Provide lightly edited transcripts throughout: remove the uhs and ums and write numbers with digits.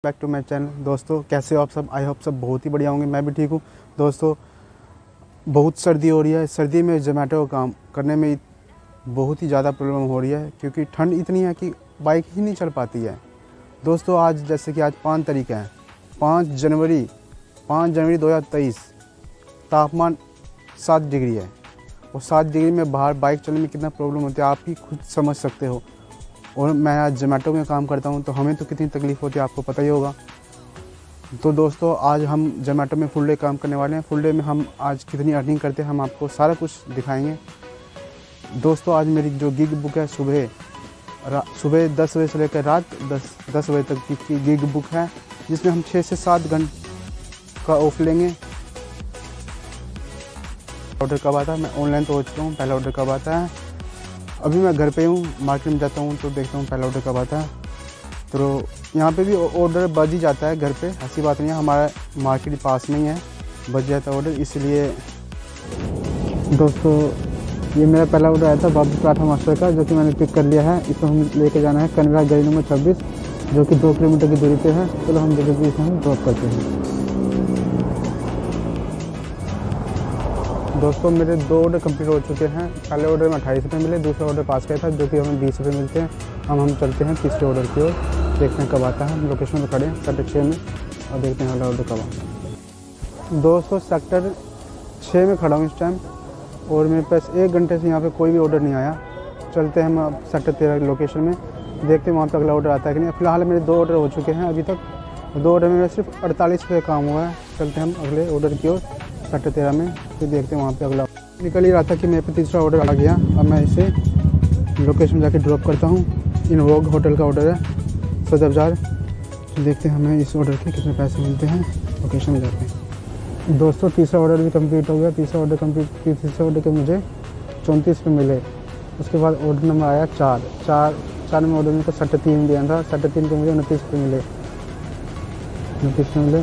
Back to my channel. दोस्तों कैसे हो आप सब? आई होप सब बहुत ही बढ़िया होंगे। मैं भी ठीक हूँ। दोस्तों बहुत सर्दी हो रही है। सर्दी में जोमेटो का काम करने में बहुत ही ज़्यादा प्रॉब्लम हो रही है क्योंकि ठंड इतनी है कि बाइक ही नहीं चल पाती है। दोस्तों आज जैसे कि आज 5 तारीख है, 5 जनवरी 2023, तापमान 7 डिग्री है और 7 डिग्री में बाहर बाइक चलने में कितना प्रॉब्लम होती है आप ही खुद समझ सकते हो। और मैं आज जोमेटो में काम करता हूँ तो हमें तो कितनी तकलीफ़ होती है आपको पता ही होगा। तो दोस्तों आज हम जोमेटो में फुल डे काम करने वाले हैं। फुल डे में हम आज कितनी अर्निंग करते हैं हम आपको सारा कुछ दिखाएंगे। दोस्तों आज मेरी जो गिग बुक है सुबह 10 बजे से लेकर रात 10 बजे तक की गिग बुक है, जिसमें हम 6 से 7 घंटे का ऑफ लेंगे। ऑर्डर कब आता है? मैं ऑनलाइन तो हो चुका हूँ। पहला ऑर्डर कब आता है? अभी मैं घर पे हूँ, मार्केट में जाता हूँ तो देखता हूँ पहला ऑर्डर कब आता है। तो यहाँ पे भी ऑर्डर बज ही जाता है घर पे, ऐसी बात नहीं है। हमारा मार्केट पास में ही है, बज जाता है ऑर्डर। इसलिए दोस्तों ये मेरा पहला ऑर्डर आया था बाबू पराठा मास्टर का, जो कि मैंने पिक कर लिया है। इसको हम लेके जाना है कनरा गली नंबर 26, जो कि 2 किलोमीटर की दूरी पे है। चलो हम जगह भी इसमें ड्रॉप करते हैं। दोस्तों मेरे 2 ऑर्डर कंप्लीट हो चुके हैं। पहले ऑर्डर में 28 रुपये मिले, दूसरा ऑर्डर पास किया था जो कि हमें 20 रुपये मिलते हैं। हम चलते हैं तीसरे ऑर्डर की ओर, देखते हैं कब आता है। हम लोकेशन में खड़े हैं सेक्टर 6 में और देखते हैं अगला ऑर्डर कब आता है। दोस्तों सेक्टर 6 में खड़ा हूँ इस टाइम और मेरे पास 1 घंटे से यहाँ पे कोई भी ऑर्डर नहीं आया। चलते हैं हम अब सेक्टर 13 लोकेशन में, देखते हैं वहाँ पर अगला ऑर्डर आता है कि नहीं। फिलहाल मेरे 2 ऑर्डर हो चुके हैं अभी तक। 2 ऑर्डर में मेरा सिर्फ 48 रुपये काम हुआ है। चलते हैं हम अगले ऑर्डर की ओर सेक्टर 13 में, फिर देखते हैं वहाँ पे अगला। निकल ही रहा था कि मेरे पे तीसरा ऑर्डर आ गया। अब मैं इसे लोकेशन जाके ड्रॉप करता हूँ। इन वोग होटल का ऑर्डर है सदर बाज़ार। तो देखते हैं हमें इस ऑर्डर के कितने पैसे मिलते हैं। लोकेशन में जाते हैं। दोस्तों तीसरा ऑर्डर भी कंप्लीट हो गया। तीसरे ऑर्डर के मुझे 34 रुपये मिले। उसके बाद ऑर्डर नंबर आया 4 में ऑर्डर मेरे को 3.5 दिया था। 3.5 के मुझे 29 रुपये मिले। 29 मिले।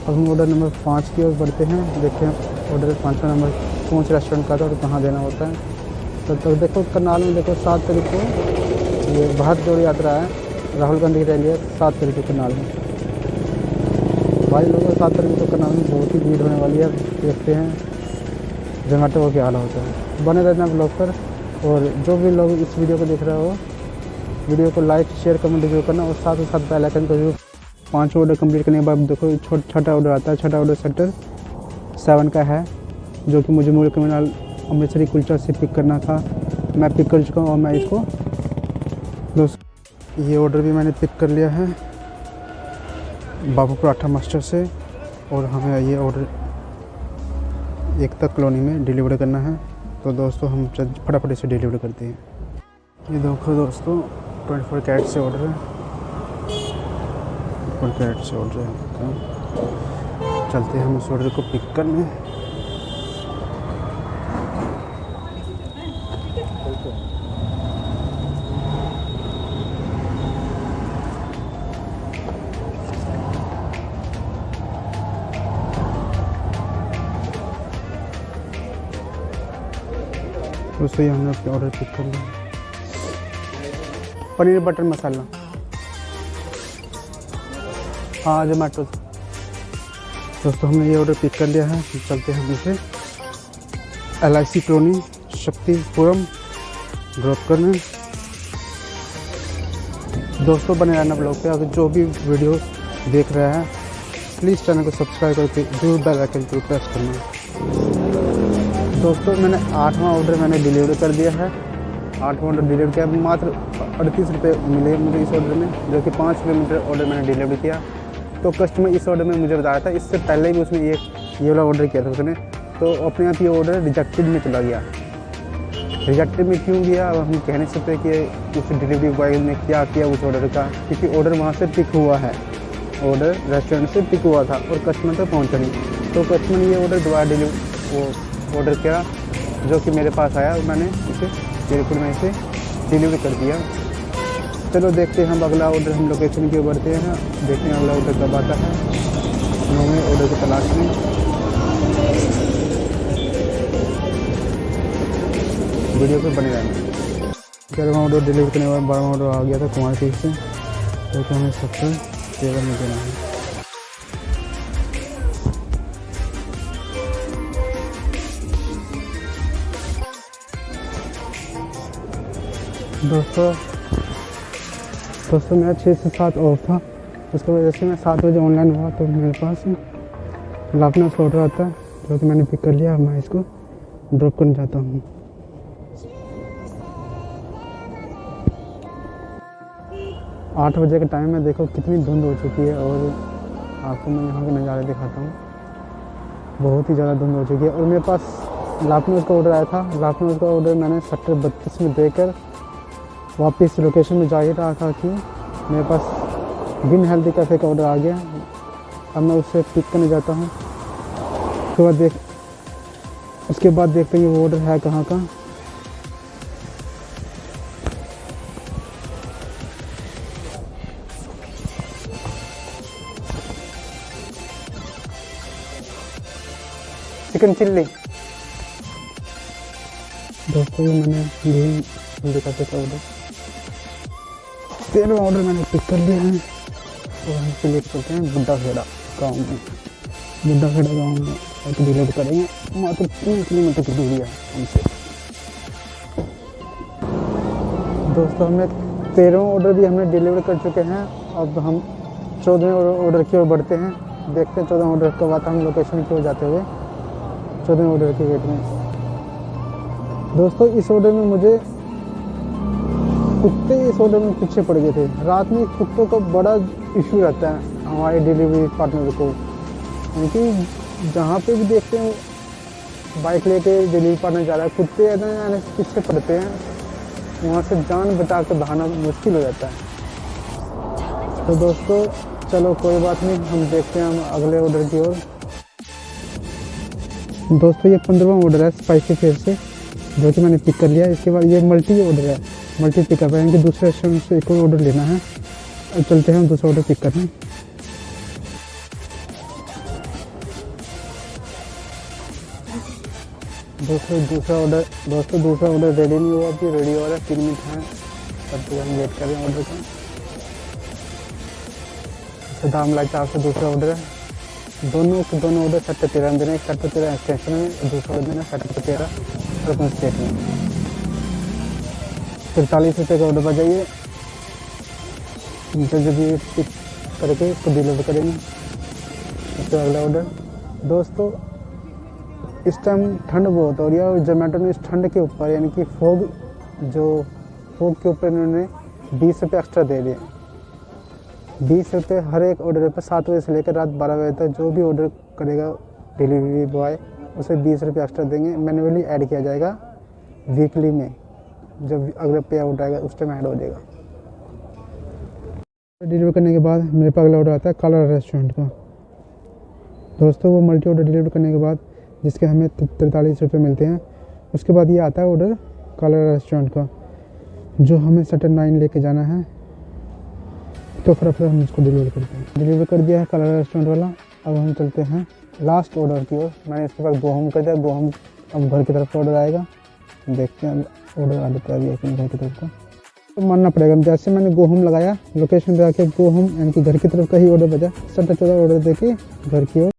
अब हम ऑर्डर नंबर 5 की ओर बढ़ते हैं। देखते हैं ऑर्डर 5वां नंबर कौन से रेस्टोरेंट का था और कहाँ देना होता है। तो देखो करनाल में देखो 7 तारीख को ये भारत जोड़ो यात्रा है, राहुल गांधी की रैली है 7 तारीख को करनाल में। भाई लोगों 7 तारीख को करनाल में बहुत ही भीड़ होने वाली है। देखते हैं जोमेटो का क्या हाल होता है। बने रहना ब्लॉग पर। और जो भी लोग इस वीडियो को देख रहे हो, वीडियो को लाइक शेयर कमेंट जरूर करना और साथ ही साथ बेल आइकन को जरूर। 5 ऑर्डर कंप्लीट करने के बाद देखो छठा ऑर्डर आता है। छठा ऑर्डर सेक्टर 7 का है, जो कि मुझे मूल कमिनाल अमृतसरी कुलचा से पिक करना था। मैं पिक कर चुका हूँ और मैं इसको दोस्तों ये ऑर्डर भी मैंने पिक कर लिया है बाबू पराठा मास्टर से। और हमें ये ऑर्डर एकता कॉलोनी में डिलीवर करना है। तो दोस्तों हम फटाफट इसे डिलीवर करते हैं। ये देखो दोस्तों 24 कैरेट से ऑर्डर है। 24 कैरेट से ऑर्डर है। चलते हैं हम इस ऑर्डर को पिक करने। दोस्तों ये हमने अपने ऑर्डर पिक कर लिया। पनीर बटर मसाला, हाँ जोमेटो। दोस्तों हमने ये ऑर्डर पिक कर लिया है। चलते हैं हम इसे LIC कॉलोनी शक्तिपुरम ड्रॉप करने। दोस्तों बने रहना ब्लॉग पे। अगर जो भी वीडियो देख रहा है प्लीज़ चैनल को सब्सक्राइब करके जरूर बेल आइकन को प्रेस करना। दोस्तों मैंने 8वां ऑर्डर मैंने डिलीवर कर दिया है। 8वां ऑर्डर डिलीवर किया। मात्र 38 रुपये मिले मुझे इस ऑर्डर में, जो कि 5 किलोमीटर ऑर्डर मैंने डिलीवर किया। तो कस्टमर इस ऑर्डर में मुझे बताया था, इससे पहले भी उसने ये वाला ऑर्डर किया था उसने। तो अपने आप ये ऑर्डर रिजेक्टेड में चला गया। रिजेक्टेड में क्यों गया अब हम कह नहीं सकते कि उस डिलीवरी बॉय ने क्या किया उस ऑर्डर का, क्योंकि ऑर्डर वहाँ से पिक हुआ है। ऑर्डर रेस्टोरेंट से पिक हुआ था और कस्टमर तक पहुँचा नहीं। तो कस्टमर ने ये ऑर्डर दोबारा ऑर्डर किया जो कि मेरे पास आया और मैंने इसे बिल्कुल मैं इसे डिलीवर कर दिया। चलो देखते हैं हम अगला ऑर्डर। हम लोकेशन की ओर बढ़ते हैं, देखते हैं अगला ऑर्डर कब आता है। हमें ऑर्डर की तलाश में। वीडियो पे बने रहना। 11वां ऑर्डर डिलीवर करने के बाद 12वां ऑर्डर आ गया था कुमार पीस से। तो हमें सेक्टर 13 में देना है। दोस्तों मेरा 6 से 7 ऑफ था, उसकी वजह से मैं 7 बजे ऑनलाइन हुआ तो मेरे पास लखनऊ का ऑर्डर आता है जो कि मैंने पिक कर लिया। अब मैं इसको ड्रॉप करने जाता हूँ। आठ बजे का टाइम है, देखो कितनी धुंध हो चुकी है और आपको मैं यहाँ के नज़ारे दिखाता हूँ। बहुत ही ज़्यादा धुंध हो चुकी है और मेरे पास लखनऊ का ऑर्डर आया था। लखनऊ का ऑर्डर मैंने सेक्टर 32 में देकर वापस लोकेशन में जा ही रहा था कि मेरे पास बिन हेल्दी कैफ़े का ऑर्डर आ गया। अब मैं उससे पिक करने जाता हूँ। उसके बाद देखते हैं वो ऑर्डर है कहाँ का। चिकन चिल्ली दोस्तों, ये मैंने बिन हेल्दी कैफ़े का ऑर्डर 13वां ऑर्डर मैंने पिक कर लिया है और हम सिलेक्ट करते हैं बुड्ढा खेड़ा गाँव में। बुड्ढा खेड़ा गाँव में एक डिलीवर करेंगे, मात्र 3 किलोमीटर की दूरी है हमसे। दोस्तों हमें 13वां ऑर्डर भी हमने डिलीवर कर चुके हैं। अब हम 14वें ऑर्डर की ओर बढ़ते हैं। देखते हैं 14वां ऑर्डर कब आता है। हम लोकेशन की ओर जाते हुए 14वें ऑर्डर की वेट में। दोस्तों इस ऑर्डर में मुझे कुत्ते इस ऑर्डर में पीछे पड़ गए थे। रात में कुत्तों का बड़ा इशू रहता है हमारे डिलीवरी पार्टनर को, क्योंकि जहाँ पे भी देखते हैं बाइक लेके डिलीवरी पार्टनर जा रहा है, कुत्ते आने से पीछे पड़ते हैं। वहाँ से जान बचा कर भागना मुश्किल हो जाता है। तो दोस्तों चलो कोई बात नहीं, हम देखते हैं हम अगले ऑर्डर की ओर। दोस्तों ये 15वां ऑर्डर है स्पाइसी फिश से, जो कि मैंने पिक कर लिया। इसके बाद ये मल्टी ऑर्डर है, मल्टी पिकअप है, यानी कि दूसरे रेस्टोरेंट से एक और ऑर्डर लेना है। अब चलते हैं हम दूसरा ऑर्डर पिक करने। दोस्तों दूसरा ऑर्डर रेडी नहीं हुआ, अभी रेडी हो रहा है। 3 मिनट हैं, तब तक हम वेट कर रहे हैं ऑर्डर का। दाम मलाई चाप से दूसरा ऑर्डर है। दोनों ऑर्डर सेक्टर 13 में देना है। सेक्टर 13 एक्सटेंशन में, दूसरा ऑर्डर देना सेक्टर 13 ओपन स्टेट में। 43 रुपये का ऑर्डर बजाइए, जल्दी पिक करके इसको डिलीवर करेंगे। इसका अगला ऑर्डर। दोस्तों इस टाइम ठंड बहुत हो रही है और जोमेटो ने इस ठंड के ऊपर यानी कि फोग के ऊपर इन्होंने 20 रुपये एक्स्ट्रा दे दिए। 20 रुपये हर एक ऑर्डर पर 7 बजे से लेकर रात 12 बजे तक जो भी ऑर्डर करेगा डिलीवरी बॉय उसे 20 रुपये एक्स्ट्रा देंगे। मैन्युअली ऐड किया जाएगा वीकली में, जब अगला पे आउट आएगा उस टाइम ऐड हो जाएगा। डिलीवर करने के बाद मेरे पास अगला ऑर्डर आता है काला रेस्टोरेंट का। दोस्तों वो मल्टी ऑर्डर डिलीवर करने के बाद जिसके हमें 43 रुपये मिलते हैं, उसके बाद ये आता है ऑर्डर काला रेस्टोरेंट का, जो हमें सेक्टर 9 लेके जाना है। तो फिर हम इसको डिलीवर करते हैं। डिलीवर कर दिया है काला रेस्टोरेंट वाला। अब हम चलते हैं लास्ट ऑर्डर की ओर। मैंने इसके बाद गो होम कर दिया। गो होम अब घर की तरफ से ऑर्डर आएगा, देखते हैं ऑर्डर आ जाता है अभी अपने घर की तरफ का। तो मानना पड़ेगा, जैसे मैंने गो होम लगाया लोकेशन पे आके गो होम यानी कि घर की तरफ का ही ऑर्डर बजा। सेक्टर 14 ऑर्डर देके घर की ओर